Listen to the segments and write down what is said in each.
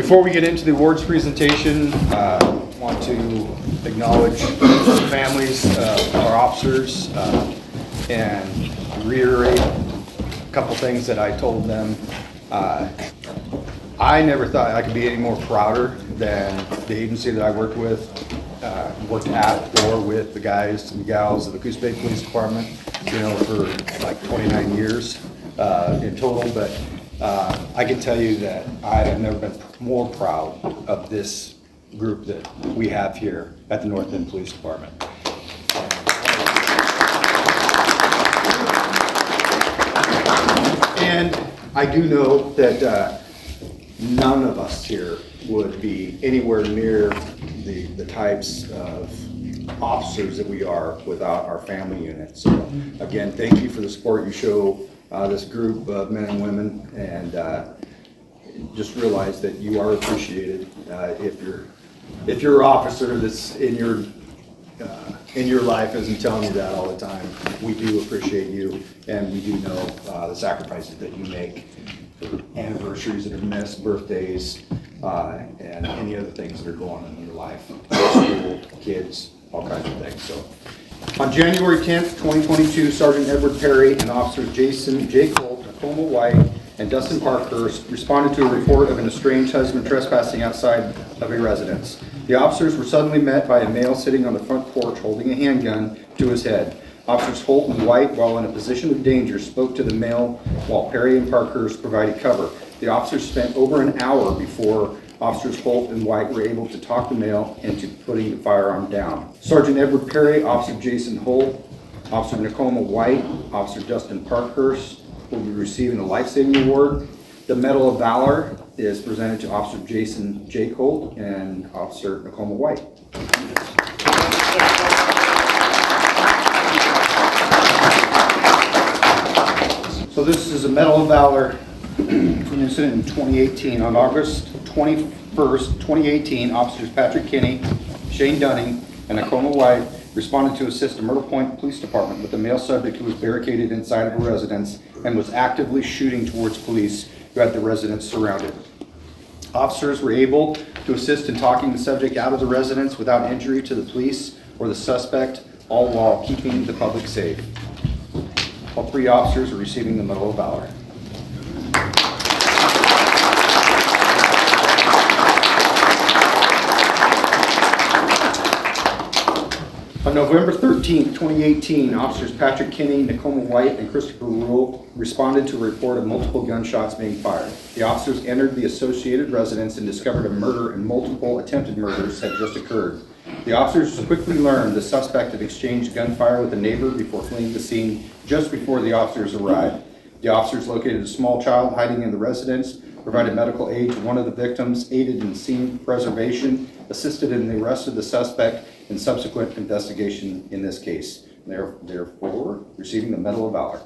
Before we get into the awards presentation, I want to acknowledge the families of our officers and reiterate a couple things that I told them. I never thought I could be any more prouder than the agency that I worked at or with the guys and gals of the Coos Bay Police Department, for like 29 years in total. But I can tell you that I have never been more proud of this group that we have here at the North End Police Department. And I do know that none of us here would be anywhere near the types of officers that we are without our family unit. So again, thank you for the support you show this group of men and women, and just realize that you are appreciated. If your officer that's in your life isn't telling you that all the time, we do appreciate you, and we do know the sacrifices that you make for anniversaries that are missed, birthdays, and any other things that are going on in your life, school, kids, all kinds of things. So, on January 10th, 2022, Sergeant Edward Perry and Officers Jason J. Colt, Tacoma White, and Dustin Parkhurst responded to a report of an estranged husband trespassing outside of a residence. The officers were suddenly met by a male sitting on the front porch holding a handgun to his head. Officers Holt and White, while in a position of danger, spoke to the male while Perry and Parkhurst provided cover. The officers spent over an hour before Officers Holt and White were able to talk the male into putting the firearm down. Sergeant Edward Perry, Officer Jason Holt, Officer Tacoma White, Officer Dustin Parkhurst will be receiving a life-saving award. The Medal of Valor is presented to Officer Jason J. Colt and Officer Tacoma White. So this is a Medal of Valor for an incident in 2018. On August 21st, 2018, Officers Patrick Kinney, Shane Dunning, and Tacoma White responded to assist the Myrtle Point Police Department with a male subject who was barricaded inside of a residence and was actively shooting towards police who had the residence surrounded. Officers were able to assist in talking the subject out of the residence without injury to the police or the suspect, all while keeping the public safe. All three officers are receiving the Medal of Valor. On November 13th, 2018, Officers Patrick Kinney, Tacoma White, and Christopher Rule responded to a report of multiple gunshots being fired. The officers entered the associated residence and discovered a murder and multiple attempted murders had just occurred. The officers quickly learned the suspect had exchanged gunfire with a neighbor before fleeing the scene just before the officers arrived. The officers located a small child hiding in the residence, provided medical aid to one of the victims, aided in scene preservation, assisted in the arrest of the suspect, and subsequent investigation in this case. Therefore, receiving the Medal of Valor.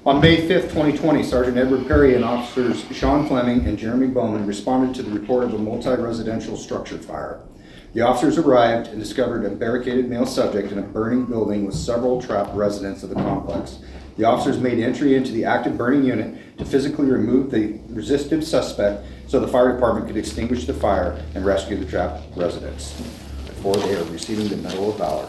On May 5th, 2020, Sergeant Edward Perry and Officers Sean Fleming and Jeremy Bowman responded to the report of a multi-residential structure fire. The officers arrived and discovered a barricaded male subject in a burning building with several trapped residents of the complex. The officers made entry into the active burning unit to physically remove the resistive suspect so the fire department could extinguish the fire and rescue the trapped residents. Therefore, they are receiving the Medal of Valor.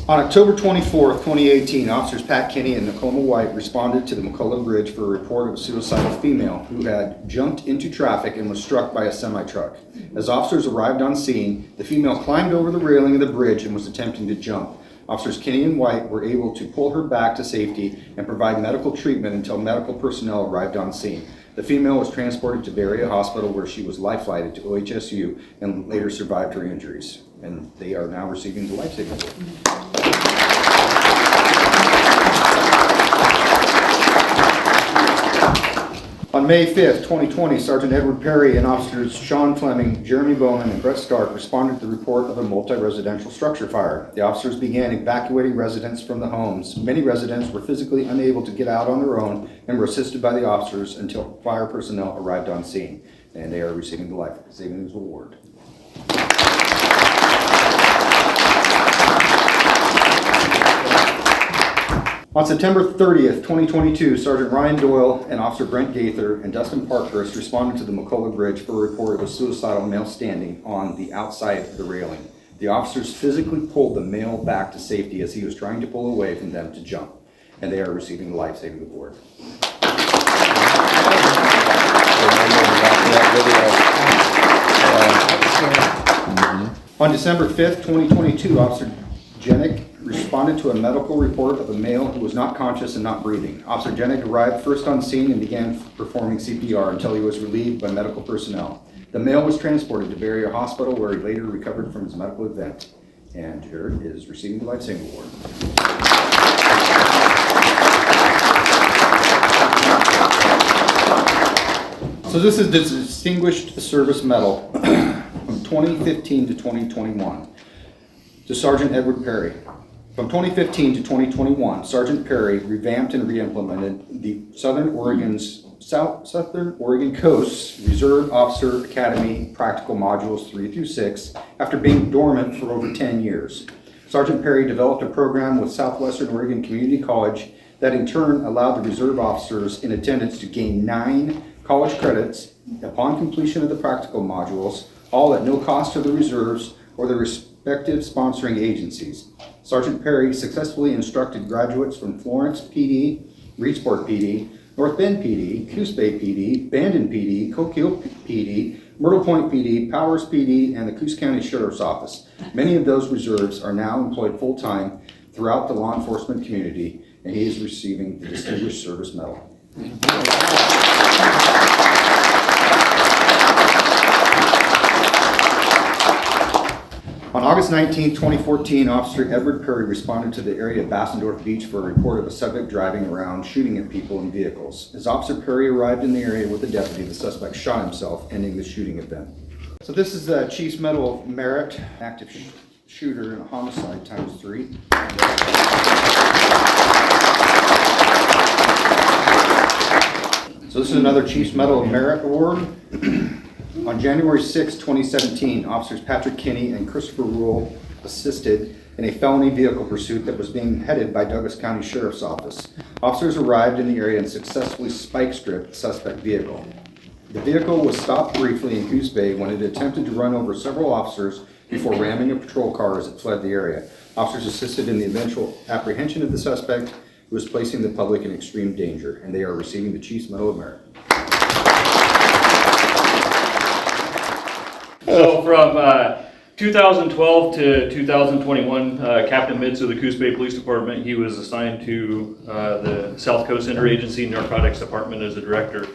On October 24th, 2018, Officers Pat Kinney and Tacoma White responded to the McCullough Bridge for a report of a suicidal female who had jumped into traffic and was struck by a semi-truck. As officers arrived on scene, the female climbed over the railing of the bridge and was attempting to jump. Officers Kinney and White were able to pull her back to safety and provide medical treatment until medical personnel arrived on scene. The female was transported to Bay Area Hospital where she was life-flighted to OHSU and later survived her injuries. And they are now receiving the life-saving award. On May 5th, 2020, Sergeant Edward Perry and officers Sean Fleming, Jeremy Bowman, and Brett Stark responded to the report of a multi-residential structure fire. The officers began evacuating residents from the homes. Many residents were physically unable to get out on their own and were assisted by the officers until fire personnel arrived on scene. And they are receiving the Life Savings Award. On September 30th, 2022, Sergeant Ryan Doyle and Officer Brent Gaither and Dustin Parkhurst responded to the McCullough Bridge for a report of a suicidal male standing on the outside of the railing. The officers physically pulled the male back to safety as he was trying to pull away from them to jump, and they are receiving the Life Saving Award. On December 5th, 2022, Officer Jenick responded to a medical report of a male who was not conscious and not breathing. Officer Jenick arrived first on scene and began performing CPR until he was relieved by medical personnel. The male was transported to Barrier Hospital where he later recovered from his medical event. And Jared is receiving the Life Saving Award. So this is the Distinguished Service Medal from 2015 to 2021 to Sergeant Edward Perry. From 2015 to 2021, Sergeant Perry revamped and re-implemented the Southern Oregon Coast Reserve Officer Academy Practical Modules 3 through 6 after being dormant for over 10 years. Sergeant Perry developed a program with Southwestern Oregon Community College that in turn allowed the reserve officers in attendance to gain 9 college credits upon completion of the practical modules, all at no cost to the reserves or the respective sponsoring agencies. Sergeant Perry successfully instructed graduates from Florence PD, Reedsport PD, North Bend PD, Coos Bay PD, Bandon PD, Coquille PD, Myrtle Point PD, Powers PD, and the Coos County Sheriff's Office. Many of those reserves are now employed full-time throughout the law enforcement community, and he is receiving the Distinguished Service Medal. On August 19, 2014, Officer Edward Perry responded to the area of Bassendorf Beach for a report of a subject driving around shooting at people and vehicles. As Officer Perry arrived in the area with a deputy, the suspect shot himself, ending the shooting event. So this is the Chief's Medal of Merit, active shooter in a homicide ×3. So this is another Chief's Medal of Merit award. On January 6, 2017, officers Patrick Kinney and Christopher Rule assisted in a felony vehicle pursuit that was being headed by Douglas County Sheriff's Office. Officers arrived in the area and successfully spike-stripped the suspect vehicle. The vehicle was stopped briefly in Coos Bay when it attempted to run over several officers before ramming a patrol car as it fled the area. Officers assisted in the eventual apprehension of the suspect, who was placing the public in extreme danger, and they are receiving the Chief's Medal of Merit. So from 2012 to 2021, Captain Mitz of the Coos Bay Police Department, he was assigned to the South Coast Interagency Narcotics Department as a director.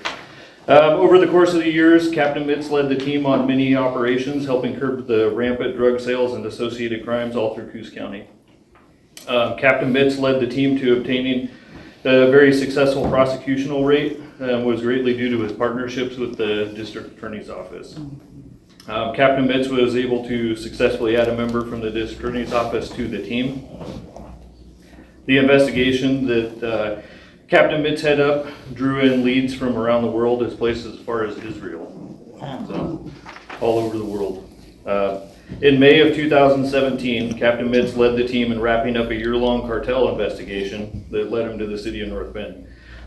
Over the course of the years, Captain Mitz led the team on many operations, helping curb the rampant drug sales and associated crimes all through Coos County. Captain Mitz led the team to obtaining a very successful prosecutional rate, was greatly due to his partnerships with the District Attorney's Office. Captain Mitz was able to successfully add a member from the District Attorney's Office to the team. The investigation that Captain Mitz headed up drew in leads from around the world, as places as far as Israel, so all over the world. In May of 2017, Captain Mitz led the team in wrapping up a year-long cartel investigation that led him to the city of North Bend.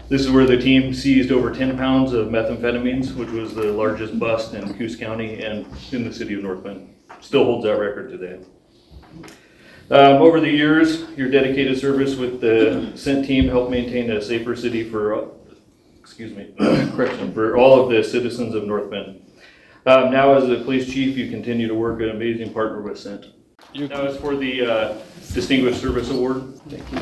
This is where the team seized over 10 pounds of methamphetamines, which was the largest bust in Coos County and in the city of North Bend. Still holds that record today. Over the years, your dedicated service with the CENT team helped maintain a safer city for, for all of the citizens of North Bend. Now as a police chief, you continue to work an amazing partner with CENT. Now as for the Distinguished Service Award. Thank you.